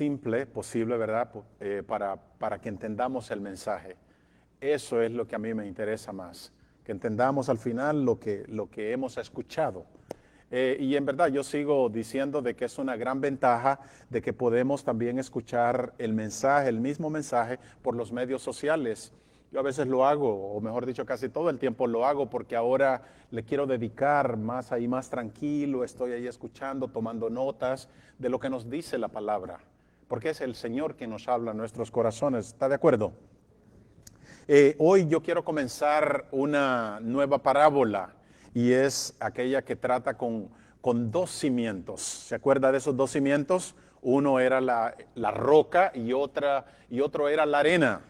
simple posible, ¿verdad? Para que entendamos el mensaje. Eso es lo que a mí me interesa más, que entendamos al final lo que hemos escuchado. Y en verdad yo sigo diciendo de que es una gran ventaja de que podemos también escuchar el mensaje, el mismo mensaje, por los medios sociales. Yo a veces lo hago, o mejor dicho, casi todo el tiempo lo hago, porque ahora le quiero dedicar más ahí, más tranquilo, estoy ahí escuchando, tomando notas de lo que nos dice la palabra, porque es el Señor quien nos habla en nuestros corazones. ¿Está de acuerdo? Hoy yo quiero comenzar una nueva parábola y es aquella que trata con dos cimientos. ¿Se acuerda de esos dos cimientos? Uno era la roca y otro era la arena.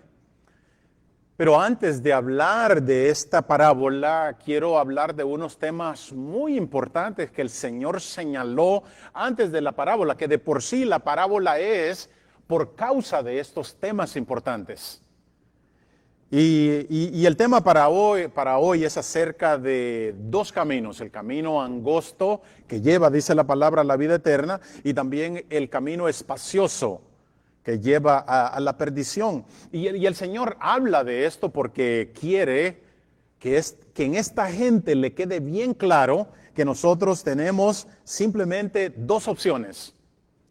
Pero antes de hablar de esta parábola, quiero hablar de unos temas muy importantes que el Señor señaló antes de la parábola, que de por sí la parábola es por causa de estos temas importantes. Y el tema para hoy es acerca de dos caminos, el camino angosto que lleva, dice la palabra, a la vida eterna, y también el camino espacioso que lleva a la perdición. Y el Señor habla de esto porque quiere que en esta gente le quede bien claro que nosotros tenemos simplemente dos opciones,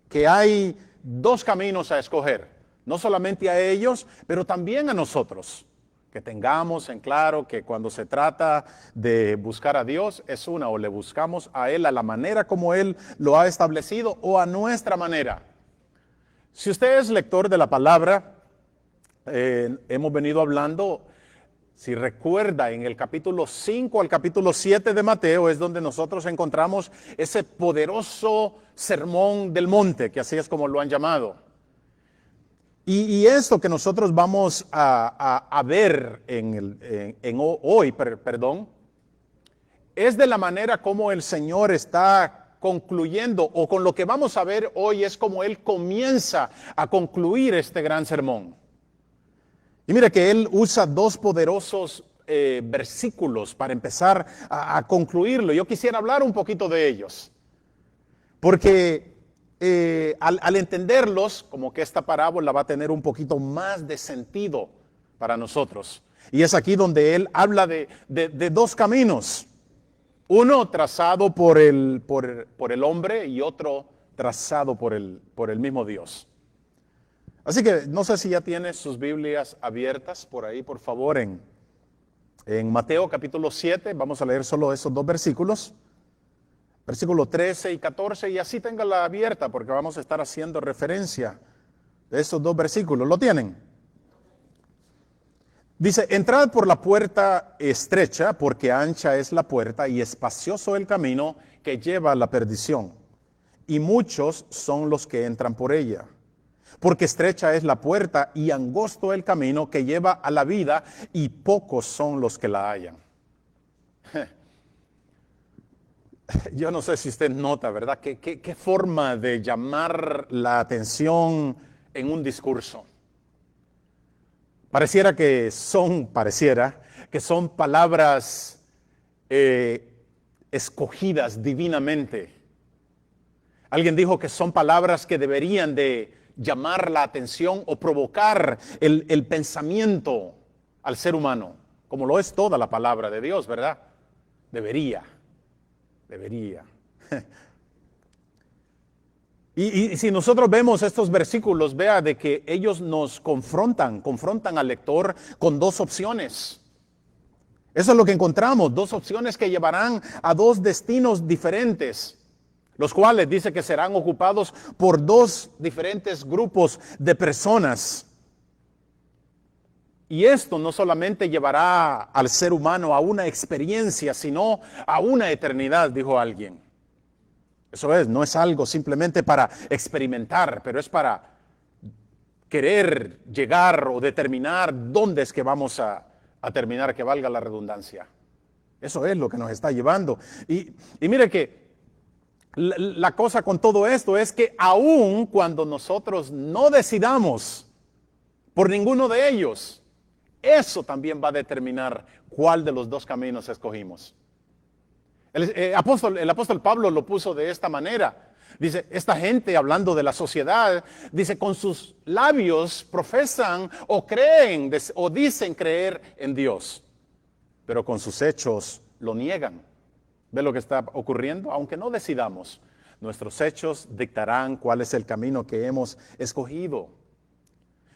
que hay dos caminos a escoger, no solamente a ellos, pero también a nosotros. Que tengamos en claro que cuando se trata de buscar a Dios es una, o le buscamos a Él a la manera como Él lo ha establecido o a nuestra manera. Si usted es lector de la palabra, hemos venido hablando, si recuerda, en el capítulo 5 al capítulo 7 de Mateo es donde nosotros encontramos ese poderoso sermón del monte, que así es como lo han llamado. Y esto que nosotros vamos a ver hoy, es de la manera como el Señor está concluyendo, o con lo que vamos a ver hoy es como Él comienza a concluir este gran sermón. Y mire que Él usa dos poderosos versículos para empezar a concluirlo. Yo quisiera hablar un poquito de ellos, porque al entenderlos, como que esta parábola va a tener un poquito más de sentido para nosotros. Y es aquí donde Él habla de dos caminos. Uno trazado por el hombre y otro trazado por el mismo Dios. Así que no sé si ya tiene sus Biblias abiertas por ahí, por favor, en Mateo capítulo 7. Vamos a leer solo esos dos versículos. Versículo 13 y 14, y así téngala abierta porque vamos a estar haciendo referencia de esos dos versículos. ¿Lo tienen? Dice, entrad por la puerta estrecha, porque ancha es la puerta y espacioso el camino que lleva a la perdición, y muchos son los que entran por ella. Porque estrecha es la puerta y angosto el camino que lleva a la vida, y pocos son los que la hallan. Yo no sé si usted nota, ¿verdad? ¿Qué forma de llamar la atención en un discurso? Pareciera que son palabras escogidas divinamente. Alguien dijo que son palabras que deberían de llamar la atención o provocar el pensamiento al ser humano, como lo es toda la palabra de Dios, ¿verdad? Debería. Y si nosotros vemos estos versículos, vea de que ellos nos confrontan al lector con dos opciones. Eso es lo que encontramos, dos opciones que llevarán a dos destinos diferentes, los cuales dice que serán ocupados por dos diferentes grupos de personas. Y esto no solamente llevará al ser humano a una experiencia, sino a una eternidad, dijo alguien. Eso es, no es algo simplemente para experimentar, pero es para querer llegar o determinar dónde es que vamos a terminar, que valga la redundancia. Eso es lo que nos está llevando. Y mire que la cosa con todo esto es que aun cuando nosotros no decidamos por ninguno de ellos, eso también va a determinar cuál de los dos caminos escogimos. El apóstol Pablo lo puso de esta manera. Dice, esta gente, hablando de la sociedad, dice, con sus labios profesan o creen o dicen creer en Dios, pero con sus hechos lo niegan. ¿Ve lo que está ocurriendo? Aunque no decidamos, nuestros hechos dictarán cuál es el camino que hemos escogido.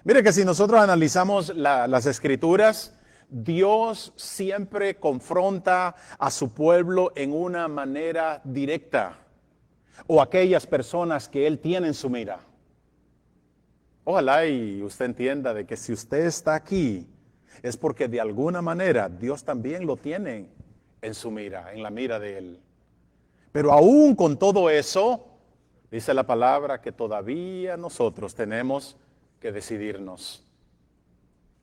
Mire que si nosotros analizamos las Escrituras, Dios siempre confronta a su pueblo en una manera directa, o aquellas personas que Él tiene en su mira. Ojalá y usted entienda de que si usted está aquí, es porque de alguna manera Dios también lo tiene en su mira, en la mira de Él. Pero aún con todo eso, dice la palabra que todavía nosotros tenemos que decidirnos.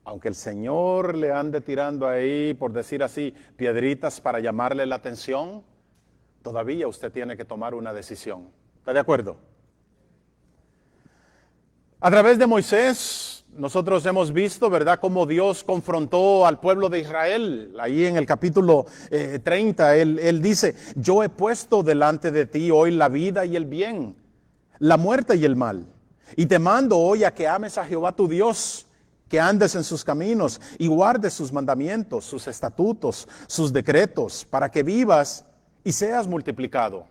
Aunque el Señor le ande tirando ahí, por decir así, piedritas para llamarle la atención, todavía usted tiene que tomar una decisión. ¿Está de acuerdo? A través de Moisés, nosotros hemos visto, ¿verdad?, cómo Dios confrontó al pueblo de Israel. Ahí en el capítulo 30, él dice, yo he puesto delante de ti hoy la vida y el bien, la muerte y el mal. Y te mando hoy a que ames a Jehová tu Dios, que andes en sus caminos y guardes sus mandamientos, sus estatutos, sus decretos, para que vivas y seas multiplicado.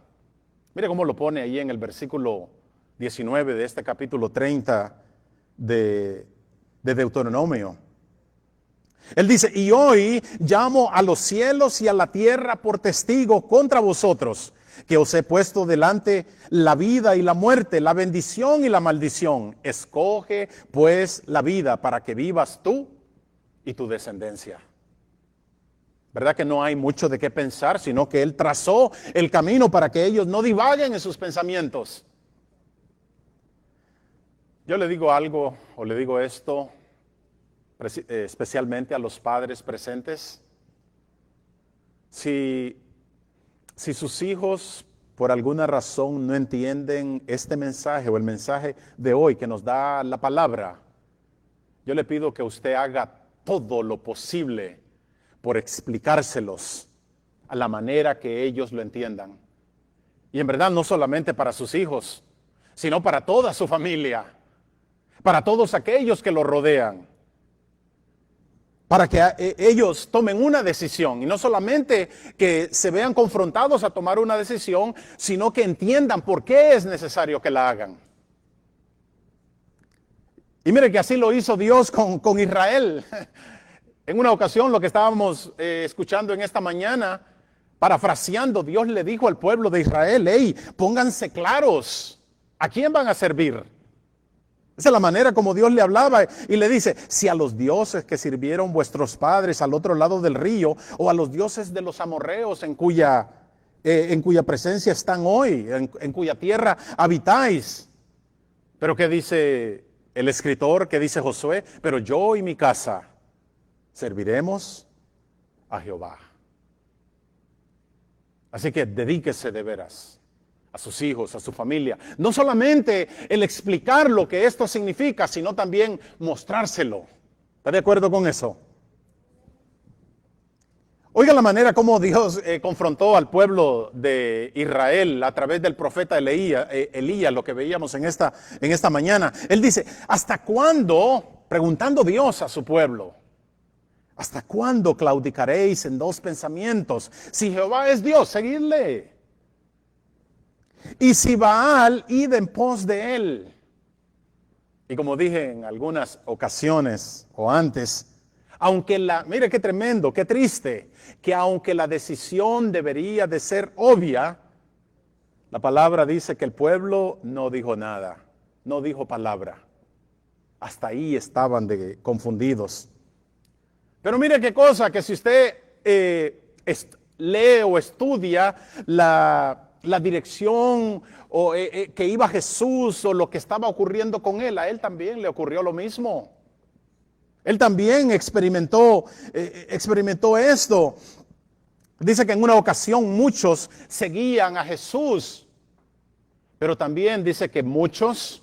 Mire cómo lo pone ahí en el versículo 19 de este capítulo 30 de Deuteronomio. Él dice, y hoy llamo a los cielos y a la tierra por testigo contra vosotros, que os he puesto delante la vida y la muerte, la bendición y la maldición. Escoge pues la vida para que vivas tú y tu descendencia. ¿Verdad que no hay mucho de qué pensar, sino que Él trazó el camino para que ellos no divaguen en sus pensamientos? Yo le digo algo, o le digo esto, especialmente a los padres presentes. Si sus hijos por alguna razón no entienden este mensaje o el mensaje de hoy que nos da la palabra, yo le pido que usted haga todo lo posible por explicárselos a la manera que ellos lo entiendan. Y en verdad no solamente para sus hijos, sino para toda su familia, para todos aquellos que lo rodean, para que ellos tomen una decisión y no solamente que se vean confrontados a tomar una decisión, sino que entiendan por qué es necesario que la hagan. Y mire que así lo hizo Dios con Israel. En una ocasión, lo que estábamos escuchando en esta mañana, parafraseando, Dios le dijo al pueblo de Israel, hey, pónganse claros, ¿a quién van a servir? Esa es la manera como Dios le hablaba y le dice, si a los dioses que sirvieron vuestros padres al otro lado del río, o a los dioses de los amorreos en cuya presencia están hoy, en cuya tierra habitáis. Pero ¿qué dice el escritor? ¿Qué dice Josué? Pero yo y mi casa serviremos a Jehová. Así que dedíquese de veras a sus hijos, a su familia. No solamente el explicar lo que esto significa, sino también mostrárselo. ¿Está de acuerdo con eso? Oiga la manera como Dios confrontó al pueblo de Israel a través del profeta Elías, lo que veíamos en esta mañana. Él dice, ¿hasta cuándo? Preguntando Dios a su pueblo. ¿Hasta cuándo claudicaréis en dos pensamientos? Si Jehová es Dios, seguidle. Y si Baal, id en pos de él. Y como dije en algunas ocasiones o antes, mire qué tremendo, qué triste, que aunque la decisión debería de ser obvia, la palabra dice que el pueblo no dijo nada, no dijo palabra. Hasta ahí estaban confundidos. Pero mire qué cosa, que si usted lee o estudia la dirección que iba Jesús o lo que estaba ocurriendo con él, a él también le ocurrió lo mismo. Él también experimentó esto. Dice que en una ocasión muchos seguían a Jesús, pero también dice que muchos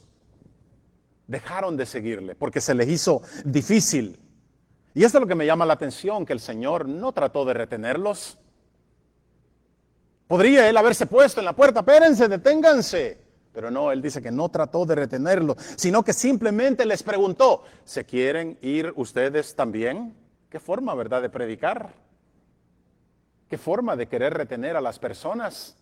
dejaron de seguirle porque se les hizo difícil. Y esto es lo que me llama la atención, que el Señor no trató de retenerlos. Podría Él haberse puesto en la puerta, espérense, deténganse. Pero no, él dice que no trató de retenerlo, sino que simplemente les preguntó, ¿se quieren ir ustedes también? ¿Qué forma, verdad, de predicar? ¿Qué forma de querer retener a las personas?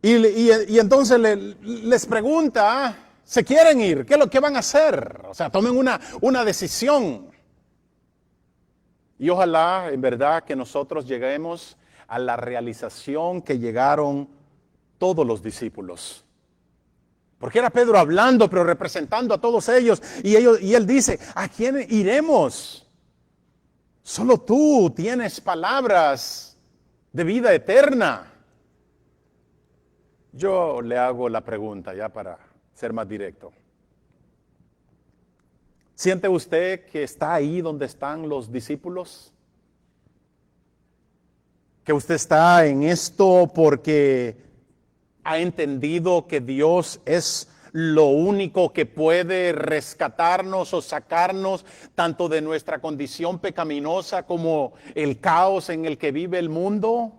Y entonces les pregunta, ¿se quieren ir? ¿Qué es lo que van a hacer? O sea, tomen una decisión. Y ojalá, en verdad, que nosotros lleguemos a la realización que llegaron todos los discípulos. Porque era Pedro hablando, pero representando a todos ellos. Y él dice, ¿a quién iremos? Solo tú tienes palabras de vida eterna. Yo le hago la pregunta ya para ser más directo. ¿Siente usted que está ahí donde están los discípulos? ¿Que usted está en esto porque ha entendido que Dios es lo único que puede rescatarnos o sacarnos tanto de nuestra condición pecaminosa como el caos en el que vive el mundo?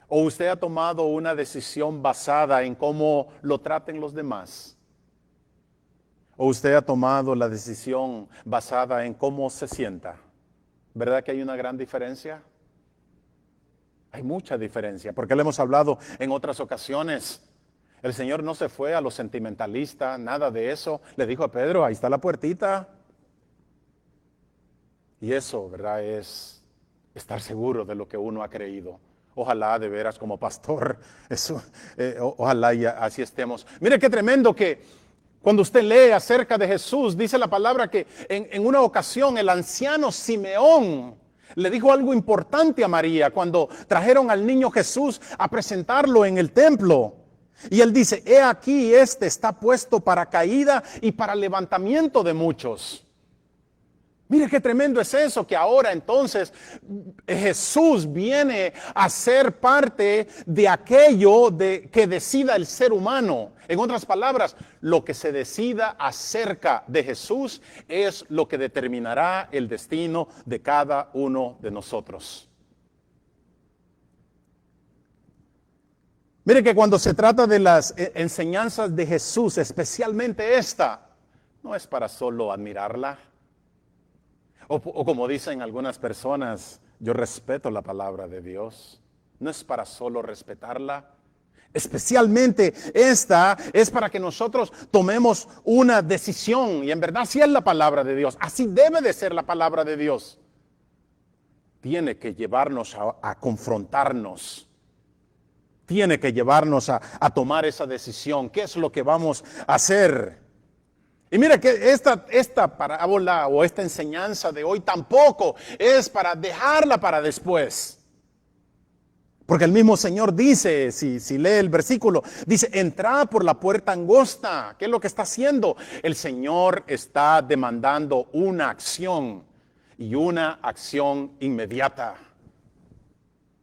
¿O usted ha tomado una decisión basada en cómo lo traten los demás? ¿O usted ha tomado la decisión basada en cómo se sienta? ¿Verdad que hay una gran diferencia? Hay mucha diferencia, porque le hemos hablado en otras ocasiones. El Señor no se fue a los sentimentalistas, nada de eso. Le dijo a Pedro, ahí está la puertita. Y eso, ¿verdad? Es estar seguro de lo que uno ha creído. Ojalá de veras como pastor, eso, ojalá y así estemos. Mire qué tremendo que cuando usted lee acerca de Jesús, dice la palabra que en una ocasión el anciano Simeón le dijo algo importante a María cuando trajeron al niño Jesús a presentarlo en el templo. Y él dice, he aquí este está puesto para caída y para levantamiento de muchos. Mire qué tremendo es eso, que ahora entonces Jesús viene a ser parte de aquello que decida el ser humano. En otras palabras, lo que se decida acerca de Jesús es lo que determinará el destino de cada uno de nosotros. Mire que cuando se trata de las enseñanzas de Jesús, especialmente esta, no es para solo admirarla. O como dicen algunas personas, yo respeto la palabra de Dios. No es para solo respetarla. Especialmente esta es para que nosotros tomemos una decisión. Y en verdad así es la palabra de Dios. Así debe de ser la palabra de Dios. Tiene que llevarnos a confrontarnos. Tiene que llevarnos a tomar esa decisión. ¿Qué es lo que vamos a hacer? Y mira que esta parábola o esta enseñanza de hoy tampoco es para dejarla para después. Porque el mismo Señor dice, si lee el versículo, dice, entrad por la puerta angosta. ¿Qué es lo que está haciendo? El Señor está demandando una acción y una acción inmediata.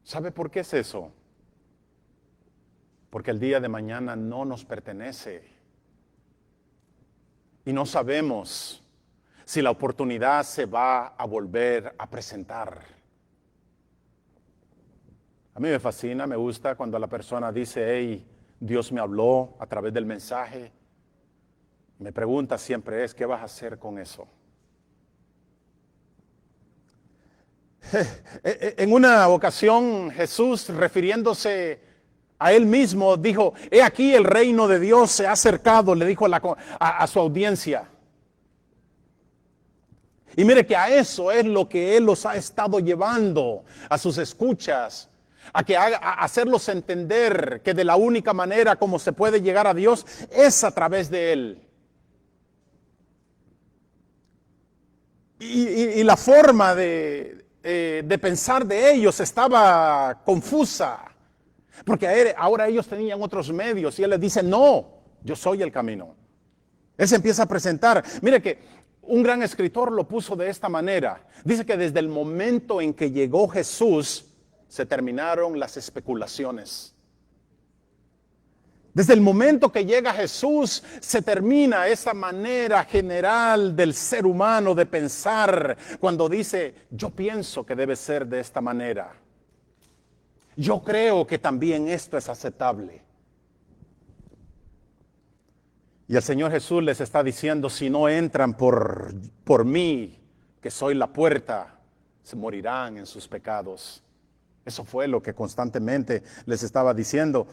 ¿Sabe por qué es eso? Porque el día de mañana no nos pertenece. Y no sabemos si la oportunidad se va a volver a presentar. A mí me fascina, me gusta cuando la persona dice, hey, Dios me habló a través del mensaje. Me pregunta siempre ¿qué vas a hacer con eso? En una ocasión Jesús, refiriéndose a él mismo, dijo, he aquí el reino de Dios se ha acercado, le dijo a su audiencia. Y mire que a eso es lo que él los ha estado llevando a sus escuchas, a hacerlos entender que de la única manera como se puede llegar a Dios es a través de él. Y la forma de pensar de ellos estaba confusa. Porque ahora ellos tenían otros medios y él les dice, no, yo soy el camino. Él se empieza a presentar. Mire que un gran escritor lo puso de esta manera. Dice que desde el momento en que llegó Jesús, se terminaron las especulaciones. Desde el momento que llega Jesús, se termina esa manera general del ser humano de pensar cuando dice, yo pienso que debe ser de esta manera. Yo creo que también esto es aceptable. Y el Señor Jesús les está diciendo, si no entran por mí, que soy la puerta, se morirán en sus pecados. Eso fue lo que constantemente les estaba diciendo.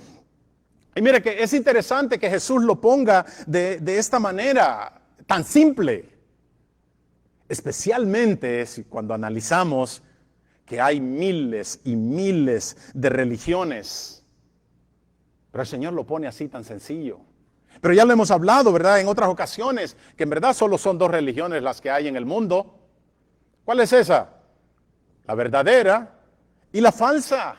Y mire que es interesante que Jesús lo ponga de esta manera tan simple. Especialmente cuando analizamos que hay miles y miles de religiones. Pero el Señor lo pone así tan sencillo. Pero ya lo hemos hablado, ¿verdad? En otras ocasiones, que en verdad solo son dos religiones las que hay en el mundo. ¿Cuál es esa? La verdadera y la falsa.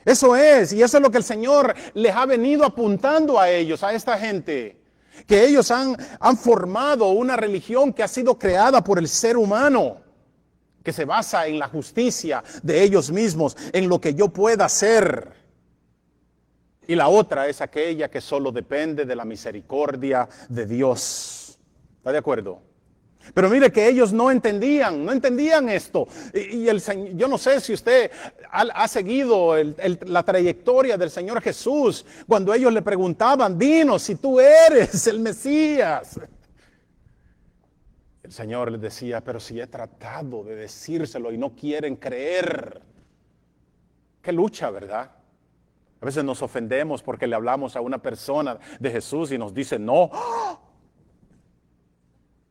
Eso es, y eso es lo que el Señor les ha venido apuntando a ellos, a esta gente. Que ellos han formado una religión que ha sido creada por el ser humano, que se basa en la justicia de ellos mismos, en lo que yo pueda hacer. Y la otra es aquella que solo depende de la misericordia de Dios. ¿Está de acuerdo? Pero mire que ellos no entendían esto. Y el Señor, yo no sé si usted ha seguido la trayectoria del Señor Jesús, cuando ellos le preguntaban, dinos si tú eres el Mesías. El Señor les decía, pero si he tratado de decírselo y no quieren creer. Qué lucha, ¿verdad? A veces nos ofendemos porque le hablamos a una persona de Jesús y nos dice no.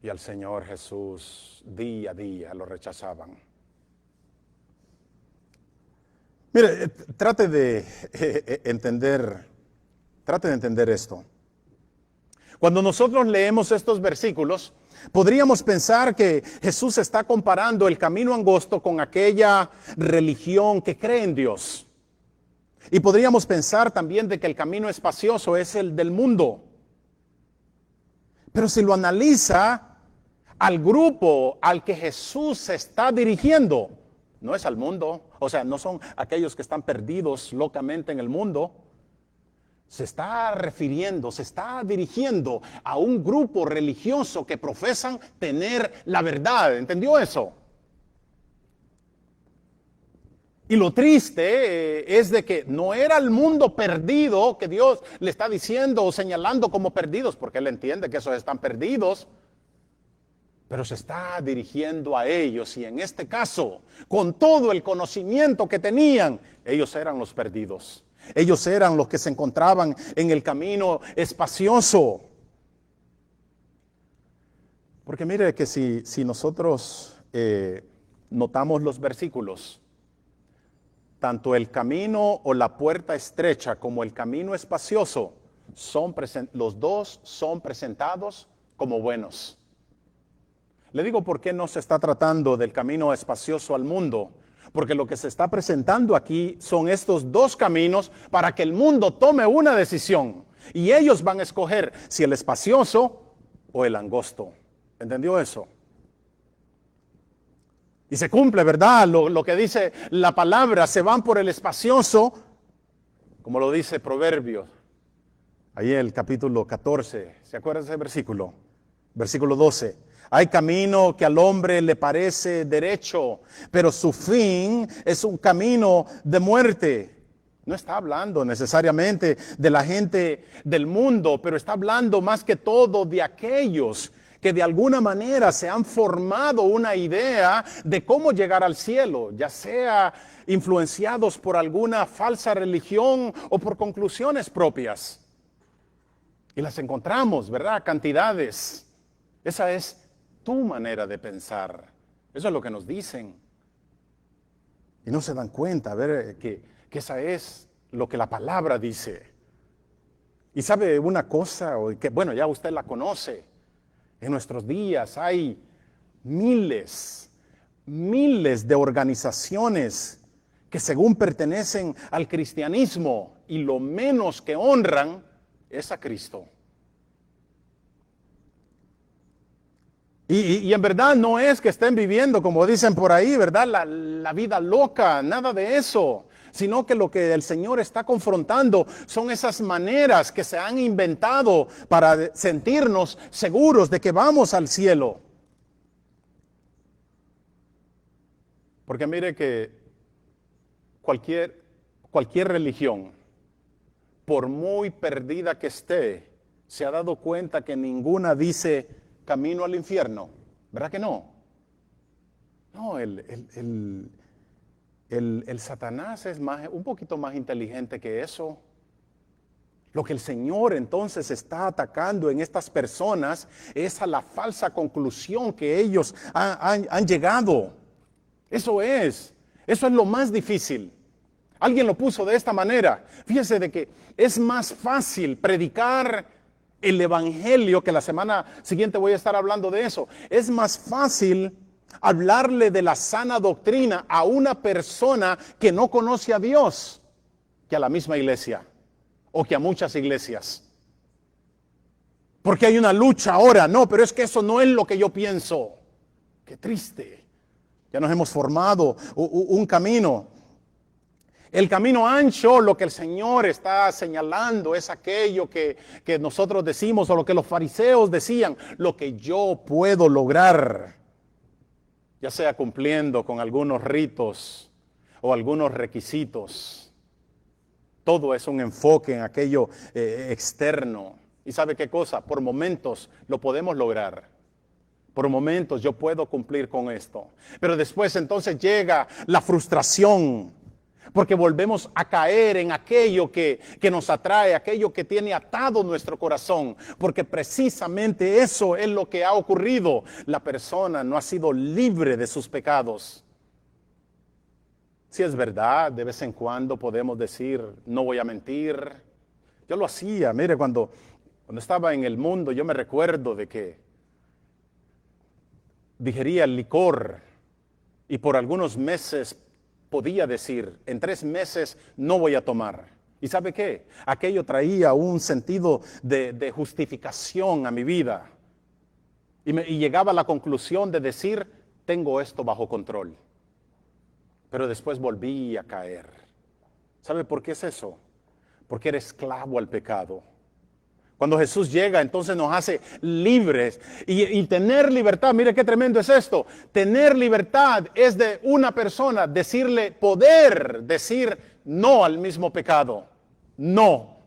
Y al Señor Jesús día a día lo rechazaban. Mire, trate de entender esto. Cuando nosotros leemos estos versículos, podríamos pensar que Jesús está comparando el camino angosto con aquella religión que cree en Dios. Y podríamos pensar también de que el camino espacioso es el del mundo. Pero si lo analiza, al grupo al que Jesús se está dirigiendo, no es al mundo, o sea, no son aquellos que están perdidos locamente en el mundo. Se está dirigiendo a un grupo religioso que profesan tener la verdad. ¿Entendió eso? Y lo triste es de que no era el mundo perdido que Dios le está diciendo o señalando como perdidos, porque Él entiende que esos están perdidos, pero se está dirigiendo a ellos. Y en este caso, con todo el conocimiento que tenían, ellos eran los perdidos. Ellos eran los que se encontraban en el camino espacioso. Porque mire que si nosotros notamos los versículos, tanto el camino o la puerta estrecha como el camino espacioso, los dos son presentados como buenos. Le digo por qué no se está tratando del camino espacioso al mundo. Porque lo que se está presentando aquí son estos dos caminos para que el mundo tome una decisión. Y ellos van a escoger si el espacioso o el angosto. ¿Entendió eso? Y se cumple, ¿verdad? Lo que dice la palabra, se van por el espacioso, como lo dice Proverbios. Ahí en el capítulo 14, ¿se acuerdan de ese versículo? Versículo 12. Hay camino que al hombre le parece derecho, pero su fin es un camino de muerte. No está hablando necesariamente de la gente del mundo, pero está hablando más que todo de aquellos que de alguna manera se han formado una idea de cómo llegar al cielo, ya sea influenciados por alguna falsa religión o por conclusiones propias. Y las encontramos, ¿verdad? Cantidades. Esa es tu manera de pensar. Eso es lo que nos dicen. Y no se dan cuenta, a ver, que esa es lo que la palabra dice. Y sabe una cosa, que bueno, ya usted la conoce. En nuestros días hay miles de organizaciones que según pertenecen al cristianismo y lo menos que honran es a Cristo. Y en verdad no es que estén viviendo, como dicen por ahí, ¿verdad? La vida loca, nada de eso. Sino que lo que el Señor está confrontando son esas maneras que se han inventado para sentirnos seguros de que vamos al cielo. Porque mire que cualquier religión, por muy perdida que esté, se ha dado cuenta que ninguna dice camino al infierno. ¿Verdad que no? No, el Satanás es un poquito más inteligente que eso. Lo que el Señor entonces está atacando en estas personas es a la falsa conclusión que ellos han llegado. Eso es lo más difícil. Alguien lo puso de esta manera. Fíjese de que es más fácil predicar el evangelio, que la semana siguiente voy a estar hablando de eso. Es más fácil hablarle de la sana doctrina a una persona que no conoce a Dios que a la misma iglesia o que a muchas iglesias. Porque hay una lucha ahora. No, pero es que eso no es lo que yo pienso. Qué triste. Ya nos hemos formado un camino. El camino ancho, lo que el Señor está señalando, es aquello que nosotros decimos, o lo que los fariseos decían, lo que yo puedo lograr, ya sea cumpliendo con algunos ritos o algunos requisitos. Todo es un enfoque en aquello externo. ¿Y sabe qué cosa? Por momentos lo podemos lograr. Por momentos yo puedo cumplir con esto. Pero después entonces llega la frustración. Porque volvemos a caer en aquello que nos atrae, aquello que tiene atado nuestro corazón. Porque precisamente eso es lo que ha ocurrido. La persona no ha sido libre de sus pecados. Si es verdad, de vez en cuando podemos decir, no voy a mentir. Yo lo hacía, mire, cuando estaba en el mundo, yo me recuerdo de que digería el licor y por algunos meses podía decir, en 3 meses no voy a tomar. ¿Y sabe qué? Aquello traía un sentido de justificación a mi vida. Y llegaba a la conclusión de decir, tengo esto bajo control. Pero después volví a caer. ¿Sabe por qué es eso? Porque era esclavo al pecado. Cuando Jesús llega, entonces nos hace libres. Y tener libertad, mire qué tremendo es esto. Tener libertad es de una persona poder decir no al mismo pecado. No.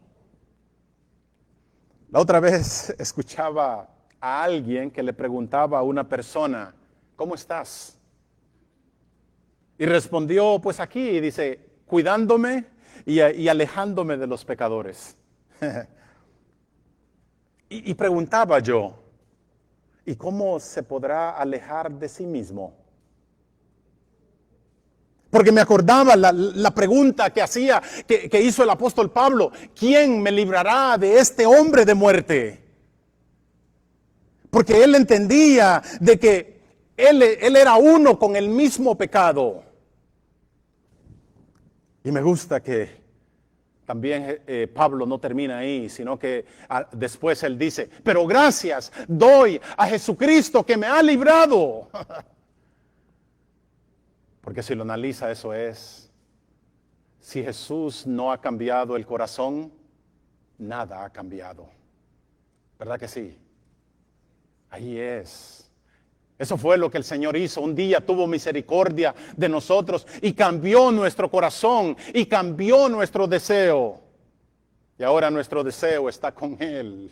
La otra vez escuchaba a alguien que le preguntaba a una persona, ¿cómo estás? Y respondió, pues aquí, y dice, cuidándome y alejándome de los pecadores. Y preguntaba yo, ¿y cómo se podrá alejar de sí mismo? Porque me acordaba la pregunta que hizo el apóstol Pablo, ¿quién me librará de este hombre de muerte? Porque él entendía de que él era uno con el mismo pecado. Y me gusta que también Pablo no termina ahí, sino que después él dice, pero gracias doy a Jesucristo que me ha librado. Porque si lo analiza, eso es, si Jesús no ha cambiado el corazón, nada ha cambiado. ¿Verdad que sí? Ahí es. Eso fue lo que el Señor hizo. Un día tuvo misericordia de nosotros y cambió nuestro corazón y cambió nuestro deseo. Y ahora nuestro deseo está con Él.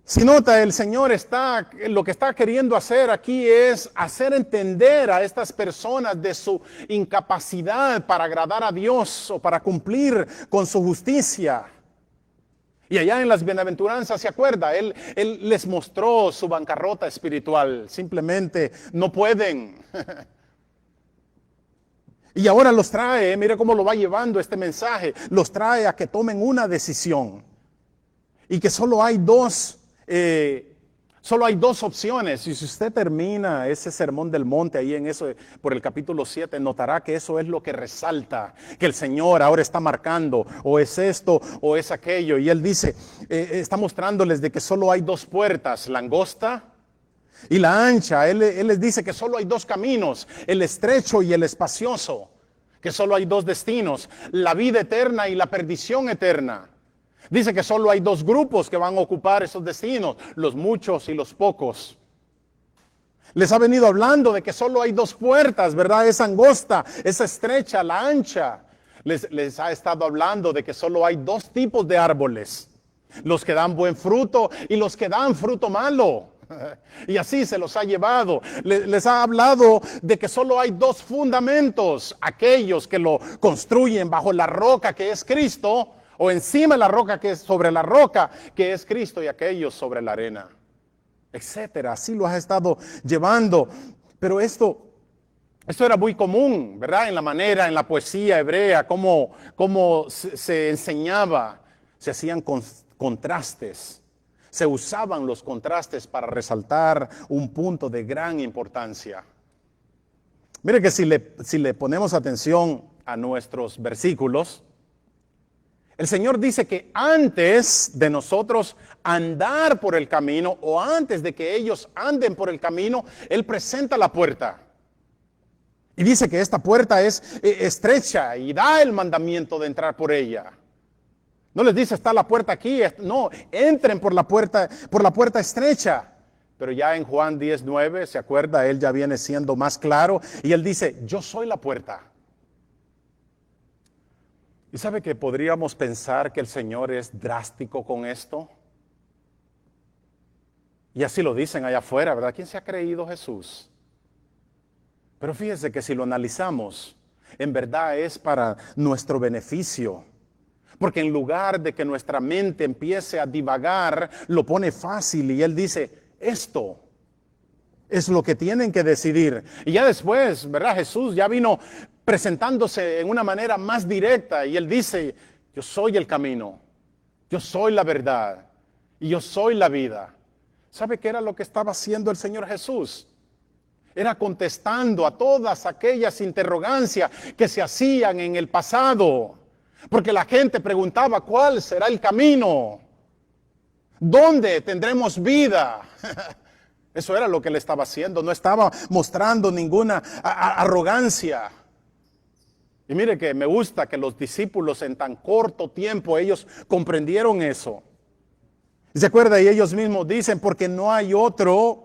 Si nota, el Señor lo que está queriendo hacer aquí es hacer entender a estas personas de su incapacidad para agradar a Dios o para cumplir con su justicia. Y allá en las bienaventuranzas, ¿se acuerda? Él les mostró su bancarrota espiritual. Simplemente no pueden. Y ahora los trae, mire cómo lo va llevando este mensaje. Los trae a que tomen una decisión. Y que solo hay dos opciones. Y si usted termina ese sermón del monte ahí en eso, por el capítulo 7, notará que eso es lo que resalta, que el Señor ahora está marcando, o es esto o es aquello. Y Él dice, está mostrándoles de que solo hay 2 puertas, la angosta y la ancha. Él les dice que solo hay 2 caminos, el estrecho y el espacioso, que solo hay 2 destinos, la vida eterna y la perdición eterna. Dice que solo hay 2 grupos que van a ocupar esos destinos, los muchos y los pocos. Les ha venido hablando de que solo hay dos puertas, ¿verdad? Es angosta, es estrecha, la ancha. Les ha estado hablando de que solo hay dos tipos de árboles. Los que dan buen fruto y los que dan fruto malo. Y así se los ha llevado. Les ha hablado de que solo hay dos fundamentos. Aquellos que lo construyen bajo la roca que es Cristo, o encima de la roca que es sobre la roca que es Cristo, y aquellos sobre la arena, etcétera. Así lo has estado llevando. Pero esto era muy común, ¿verdad? En la manera, en la poesía hebrea, cómo se enseñaba, se hacían contrastes, se usaban los contrastes para resaltar un punto de gran importancia. Mire que si le ponemos atención a nuestros versículos, el Señor dice que antes de nosotros andar por el camino, o antes de que ellos anden por el camino, Él presenta la puerta. Y dice que esta puerta es estrecha y da el mandamiento de entrar por ella. No les dice está la puerta aquí, no, entren por la puerta estrecha. Pero ya en Juan 10:9, ¿se acuerda? Él ya viene siendo más claro y Él dice, yo soy la puerta. ¿Y sabe que podríamos pensar que el Señor es drástico con esto? Y así lo dicen allá afuera, ¿verdad? ¿Quién se ha creído Jesús? Pero fíjese que si lo analizamos, en verdad es para nuestro beneficio. Porque en lugar de que nuestra mente empiece a divagar, lo pone fácil y Él dice, esto es lo que tienen que decidir. Y ya después, ¿verdad? Jesús ya vino presentándose en una manera más directa y Él dice, yo soy el camino, yo soy la verdad y yo soy la vida. ¿Sabe qué era lo que estaba haciendo el Señor Jesús? Era contestando a todas aquellas interrogancias que se hacían en el pasado. Porque la gente preguntaba, ¿cuál será el camino? ¿Dónde tendremos vida? Eso era lo que él estaba haciendo, no estaba mostrando ninguna arrogancia. Y mire que me gusta que los discípulos en tan corto tiempo ellos comprendieron eso. ¿Se acuerda? Y ellos mismos dicen, porque no hay otro,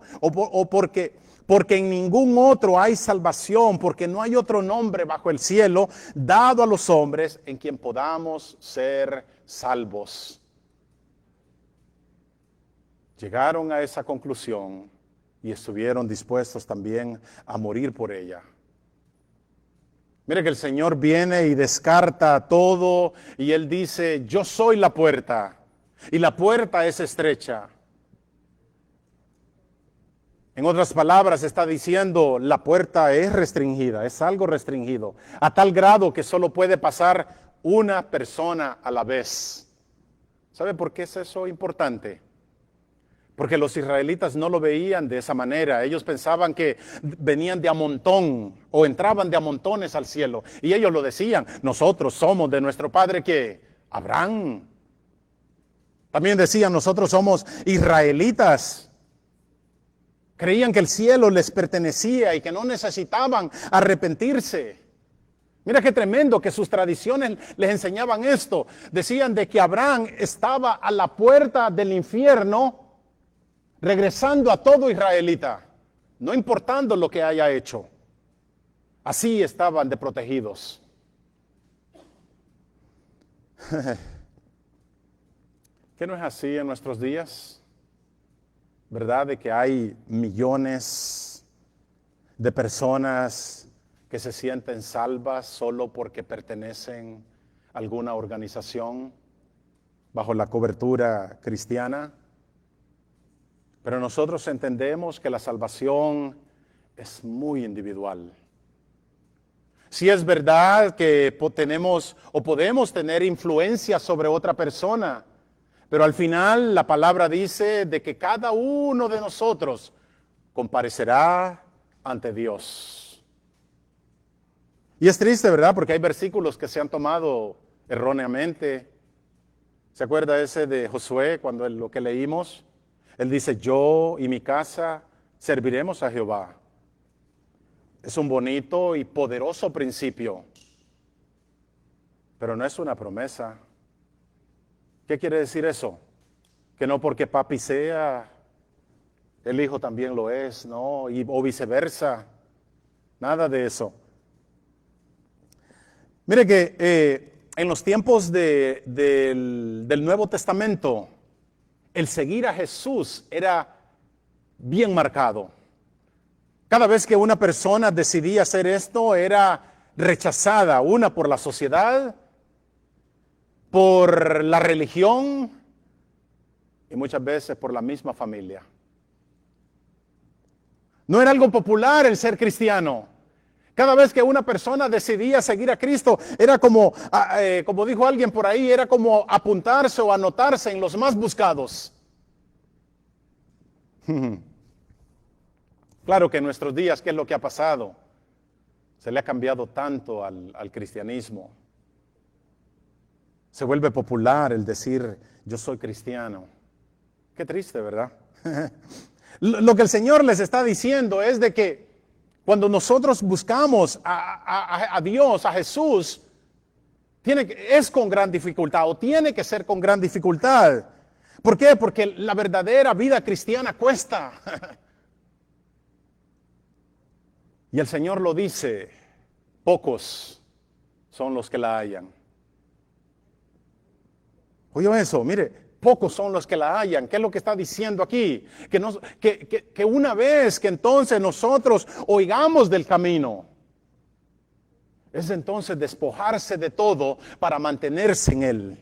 porque en ningún otro hay salvación, porque no hay otro nombre bajo el cielo dado a los hombres en quien podamos ser salvos. Llegaron a esa conclusión y estuvieron dispuestos también a morir por ella. Mire que el Señor viene y descarta todo y Él dice, yo soy la puerta y la puerta es estrecha. En otras palabras, está diciendo, la puerta es restringida, es algo restringido, a tal grado que solo puede pasar una persona a la vez. ¿Sabe por qué es eso importante? Porque los israelitas no lo veían de esa manera. Ellos pensaban que venían de a montón o entraban de a montones al cielo. Y ellos lo decían, nosotros somos de nuestro padre que Abraham. También decían, nosotros somos israelitas. Creían que el cielo les pertenecía y que no necesitaban arrepentirse. Mira qué tremendo que sus tradiciones les enseñaban esto. Decían de que Abraham estaba a la puerta del infierno, regresando a todo israelita, no importando lo que haya hecho. Así estaban de protegidos. ¿Qué no es así en nuestros días? ¿Verdad? De que hay millones de personas que se sienten salvas solo porque pertenecen a alguna organización bajo la cobertura cristiana. Pero nosotros entendemos que la salvación es muy individual. Si es verdad que tenemos o podemos tener influencia sobre otra persona, pero al final la palabra dice de que cada uno de nosotros comparecerá ante Dios. Y es triste, ¿verdad? Porque hay versículos que se han tomado erróneamente. ¿Se acuerda ese de Josué cuando lo que leímos? Él dice, yo y mi casa serviremos a Jehová. Es un bonito y poderoso principio, pero no es una promesa. ¿Qué quiere decir eso? Que no porque papi sea el hijo también lo es, ¿no? O viceversa. Nada de eso. Mire que en los tiempos del Nuevo Testamento, el seguir a Jesús era bien marcado. Cada vez que una persona decidía hacer esto, era rechazada, una por la sociedad, por la religión y muchas veces por la misma familia. No era algo popular el ser cristiano. Cada vez que una persona decidía seguir a Cristo, era como dijo alguien por ahí, era como apuntarse o anotarse en los más buscados. Claro que en nuestros días, ¿qué es lo que ha pasado? Se le ha cambiado tanto al cristianismo. Se vuelve popular el decir, yo soy cristiano. Qué triste, ¿verdad? Lo que el Señor les está diciendo es de que cuando nosotros buscamos a Dios, a Jesús, es con gran dificultad o tiene que ser con gran dificultad. ¿Por qué? Porque la verdadera vida cristiana cuesta. Y el Señor lo dice, pocos son los que la hallan. Oye eso, mire, pocos son los que la hallan. ¿Qué es lo que está diciendo aquí? Que una vez que entonces nosotros oigamos del camino, es entonces despojarse de todo para mantenerse en él.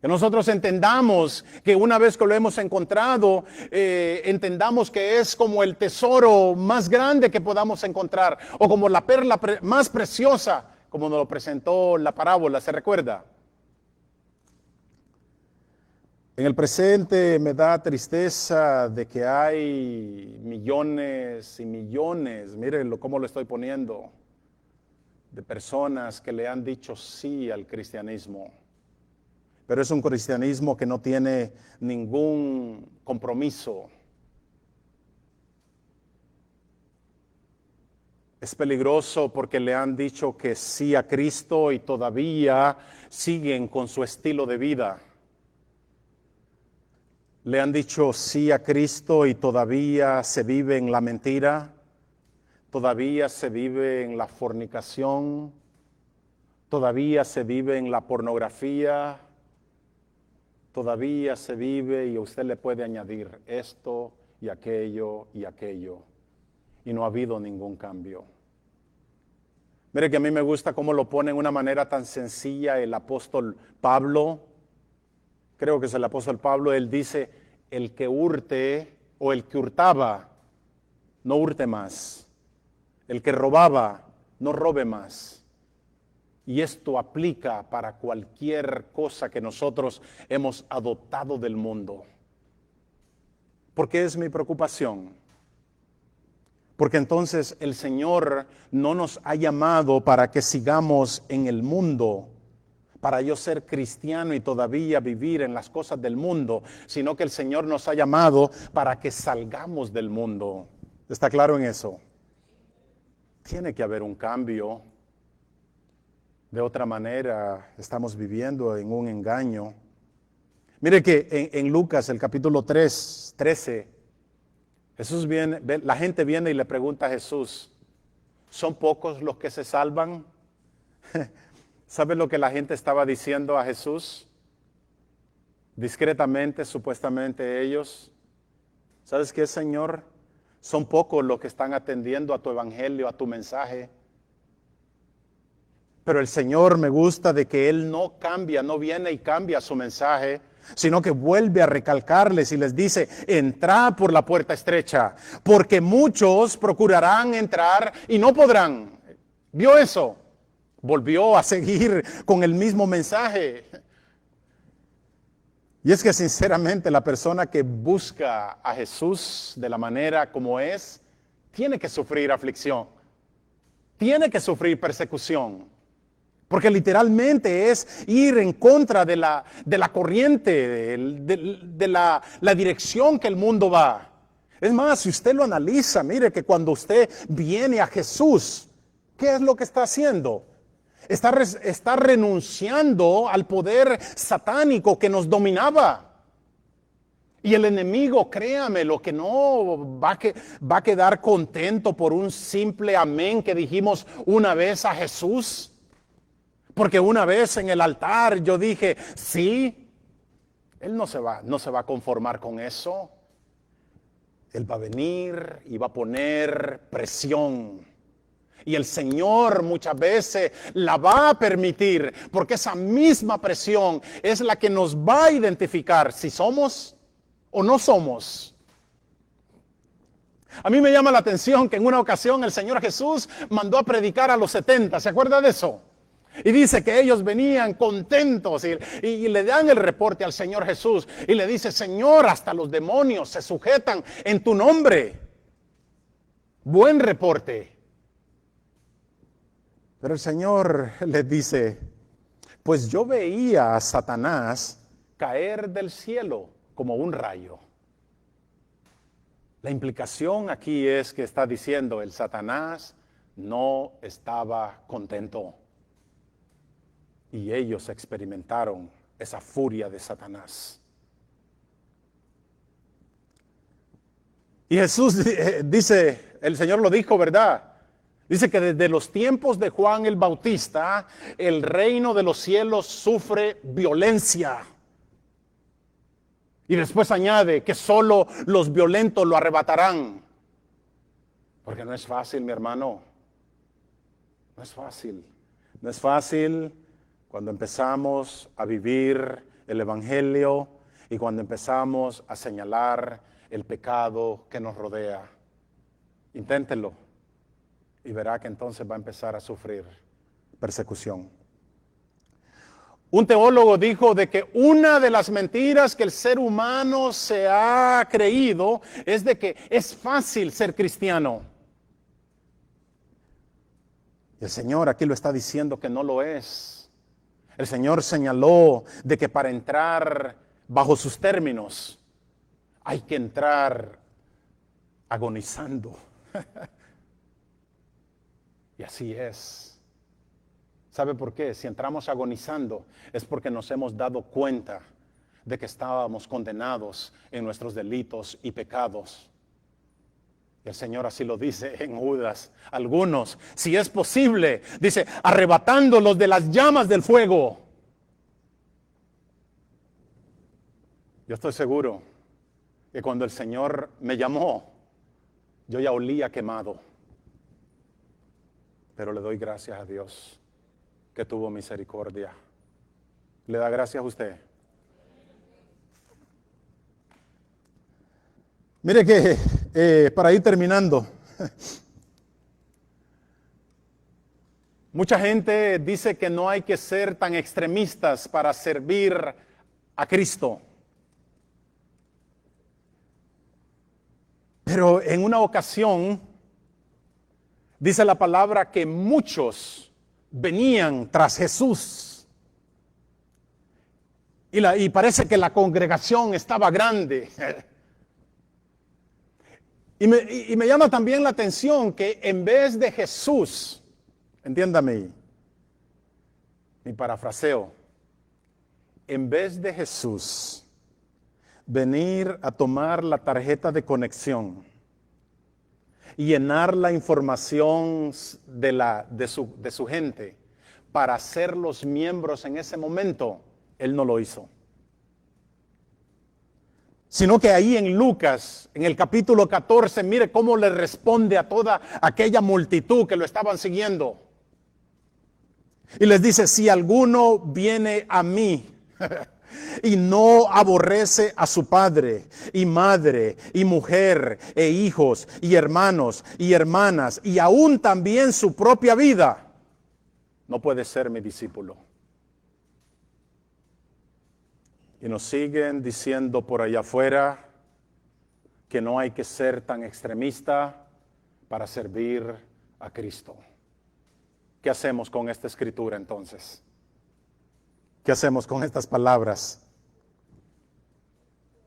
Que nosotros entendamos que una vez que lo hemos encontrado, entendamos que es como el tesoro más grande que podamos encontrar, o como la perla más preciosa, como nos lo presentó la parábola, ¿se recuerda? En el presente me da tristeza de que hay millones y millones, miren cómo lo estoy poniendo, de personas que le han dicho sí al cristianismo. Pero es un cristianismo que no tiene ningún compromiso. Es peligroso porque le han dicho que sí a Cristo y todavía siguen con su estilo de vida. Le han dicho sí a Cristo y todavía se vive en la mentira, todavía se vive en la fornicación, todavía se vive en la pornografía, todavía se vive y usted le puede añadir esto y aquello y aquello. Y no ha habido ningún cambio. Mire que a mí me gusta cómo lo pone en una manera tan sencilla el apóstol Pablo. Creo que es el apóstol Pablo, él dice, el que hurte o el que hurtaba, no hurte más. El que robaba, no robe más. Y esto aplica para cualquier cosa que nosotros hemos adoptado del mundo. ¿Por qué es mi preocupación? Porque entonces el Señor no nos ha llamado para que sigamos en el mundo, para yo ser cristiano y todavía vivir en las cosas del mundo, sino que el Señor nos ha llamado para que salgamos del mundo. ¿Está claro en eso? Tiene que haber un cambio. De otra manera, estamos viviendo en un engaño. Mire que en Lucas, el capítulo 13, Jesús viene, la gente viene y le pregunta a Jesús, ¿son pocos los que se salvan? ¿Sabe lo que la gente estaba diciendo a Jesús? Discretamente, supuestamente ellos. ¿Sabes qué, Señor? Son pocos los que están atendiendo a tu evangelio, a tu mensaje. Pero el Señor me gusta de que Él no cambia, no viene y cambia su mensaje, sino que vuelve a recalcarles y les dice, entrad por la puerta estrecha, porque muchos procurarán entrar y no podrán. ¿Vio eso? Volvió a seguir con el mismo mensaje. Y es que sinceramente la persona que busca a Jesús de la manera como es, tiene que sufrir aflicción, tiene que sufrir persecución. Porque literalmente es ir en contra de la corriente, de la dirección que el mundo va. Es más, si usted lo analiza, mire que cuando usted viene a Jesús, ¿qué es lo que está haciendo? Está renunciando al poder satánico que nos dominaba. Y el enemigo, créame, lo que no va a quedar contento por un simple amén que dijimos una vez a Jesús. Porque una vez en el altar yo dije, sí, Él no se va a conformar con eso. Él va a venir y va a poner presión. Y el Señor muchas veces la va a permitir, porque esa misma presión es la que nos va a identificar si somos o no somos. A mí me llama la atención que en una ocasión el Señor Jesús mandó a predicar a los 70, ¿se acuerda de eso? Y dice que ellos venían contentos y le dan el reporte al Señor Jesús y le dice, Señor, hasta los demonios se sujetan en tu nombre. Buen reporte. Pero el Señor les dice, pues yo veía a Satanás caer del cielo como un rayo. La implicación aquí es que está diciendo el Satanás no estaba contento. Y ellos experimentaron esa furia de Satanás. Y Jesús dice, el Señor lo dijo, ¿verdad? Dice que desde los tiempos de Juan el Bautista, el reino de los cielos sufre violencia. Y después añade que solo los violentos lo arrebatarán. Porque no es fácil, mi hermano. No es fácil. No es fácil cuando empezamos a vivir el Evangelio y cuando empezamos a señalar el pecado que nos rodea. Inténtelo y verá que entonces va a empezar a sufrir persecución. Un teólogo dijo de que una de las mentiras que el ser humano se ha creído es de que es fácil ser cristiano. Y el Señor aquí lo está diciendo que no lo es. El Señor señaló de que para entrar bajo sus términos hay que entrar agonizando. Y así es. ¿Sabe por qué? Si entramos agonizando es porque nos hemos dado cuenta de que estábamos condenados en nuestros delitos y pecados. Y el Señor así lo dice en Judas. Algunos, si es posible, dice, arrebatándolos de las llamas del fuego. Yo estoy seguro que cuando el Señor me llamó, yo ya olía quemado. Pero le doy gracias a Dios que tuvo misericordia. ¿Le da gracias a usted? Mire que para ir terminando, mucha gente dice que no hay que ser tan extremistas para servir a Cristo. Pero en una ocasión, dice la palabra que muchos venían tras Jesús. Y parece que la congregación estaba grande. Y me llama también la atención que en vez de Jesús, entiéndame, mi parafraseo, en vez de Jesús venir a tomar la tarjeta de conexión y llenar la información de su gente para ser los miembros en ese momento, Él no lo hizo. Sino que ahí en Lucas, en el capítulo 14, mire cómo le responde a toda aquella multitud que lo estaban siguiendo. Y les dice, si alguno viene a mí y no aborrece a su padre y madre y mujer e hijos y hermanos y hermanas y aún también su propia vida, no puede ser mi discípulo. Y nos siguen diciendo por allá afuera que no hay que ser tan extremista para servir a Cristo. ¿Qué hacemos con esta escritura entonces? ¿Qué hacemos con estas palabras?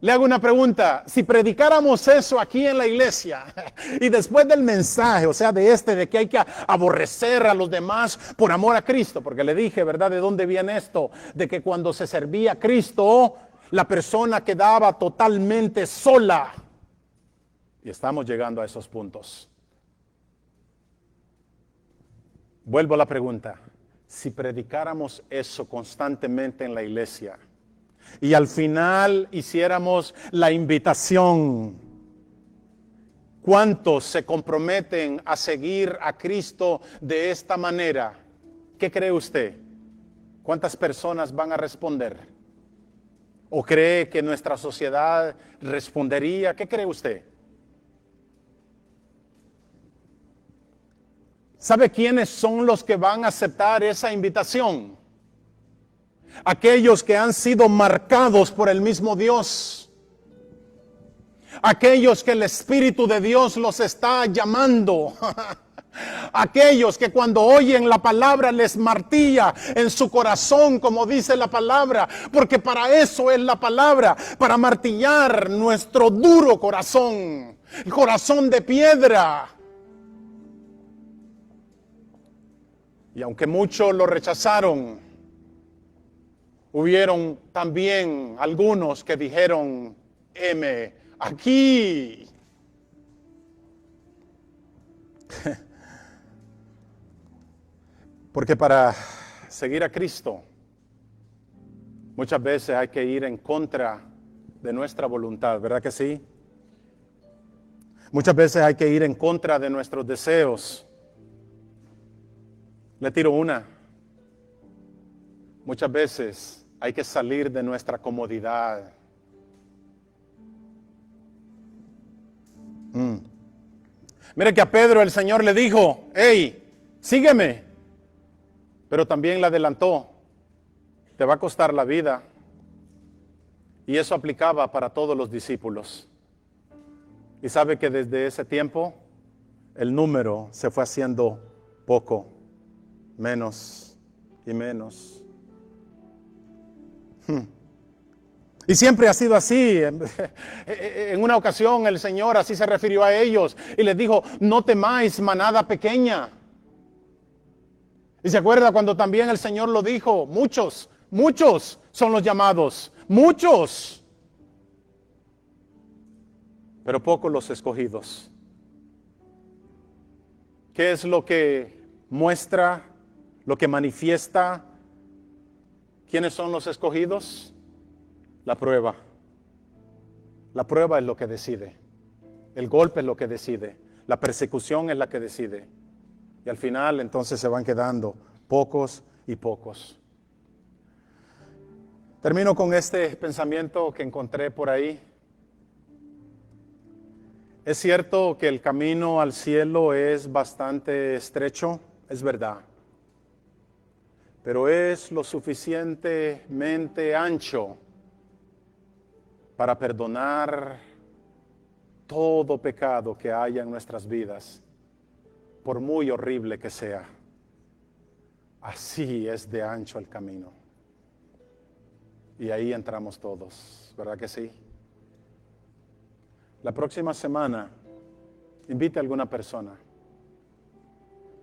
Le hago una pregunta. Si predicáramos eso aquí en la iglesia y después del mensaje, o sea, de que hay que aborrecer a los demás por amor a Cristo, porque le dije, ¿verdad? ¿De dónde viene esto? De que cuando se servía a Cristo, La persona quedaba totalmente sola. Y estamos llegando a esos puntos. Vuelvo a la pregunta. Si predicáramos eso constantemente en la iglesia y al final hiciéramos la invitación, ¿cuántos se comprometen a seguir a Cristo de esta manera? ¿Qué cree usted? ¿Cuántas personas van a responder? ¿O cree que nuestra sociedad respondería? ¿Qué cree usted? ¿Sabe quiénes son los que van a aceptar esa invitación? Aquellos que han sido marcados por el mismo Dios. Aquellos que el Espíritu de Dios los está llamando. Aquellos que cuando oyen la palabra les martilla en su corazón, como dice la palabra, porque para eso es la palabra, para martillar nuestro duro corazón, el corazón de piedra. Y aunque muchos lo rechazaron, hubieron también algunos que dijeron, heme aquí. Porque para seguir a Cristo, muchas veces hay que ir en contra de nuestra voluntad, ¿verdad que sí? Muchas veces hay que ir en contra de nuestros deseos. Le tiro una. Muchas veces hay que salir de nuestra comodidad. Mire que a Pedro el Señor le dijo, hey, sígueme. Pero también le adelantó, te va a costar la vida. Y eso aplicaba para todos los discípulos. Y sabe que desde ese tiempo el número se fue haciendo poco, menos y menos. Y siempre ha sido así. En una ocasión el Señor así se refirió a ellos y les dijo, no temáis, manada pequeña. Y se acuerda cuando también el Señor lo dijo, muchos son los llamados, muchos, pero pocos los escogidos. ¿Qué es lo que muestra, lo que manifiesta quiénes son los escogidos? La prueba. La prueba es lo que decide. El golpe es lo que decide. La persecución es la que decide. Y al final entonces se van quedando pocos y pocos. Termino con este pensamiento que encontré por ahí. Es cierto que el camino al cielo es bastante estrecho, es verdad. Pero es lo suficientemente ancho para perdonar todo pecado que haya en nuestras vidas, por muy horrible que sea. Así es de ancho el camino. Y ahí entramos todos, ¿verdad que sí? La próxima semana, invite a alguna persona.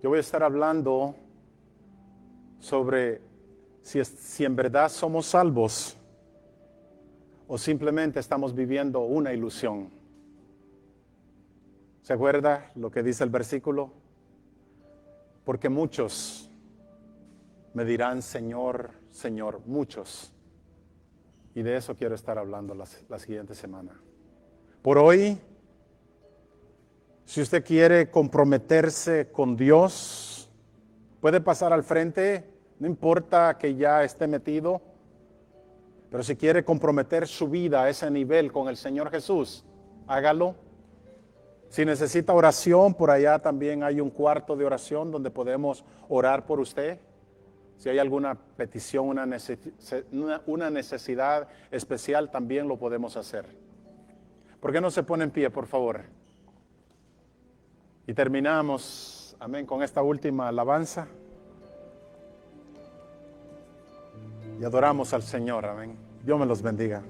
Yo voy a estar hablando sobre si en verdad somos salvos o simplemente estamos viviendo una ilusión. ¿Se acuerda lo que dice el versículo? Porque muchos me dirán, Señor, Señor, muchos. Y de eso quiero estar hablando la siguiente semana. Por hoy, si usted quiere comprometerse con Dios, puede pasar al frente, no importa que ya esté metido, pero si quiere comprometer su vida a ese nivel con el Señor Jesús, hágalo. Si necesita oración, por allá también hay un cuarto de oración donde podemos orar por usted. Si hay alguna petición, una necesidad especial, también lo podemos hacer. ¿Por qué no se pone en pie, por favor? Y terminamos, amén, con esta última alabanza. Y adoramos al Señor, amén. Dios me los bendiga.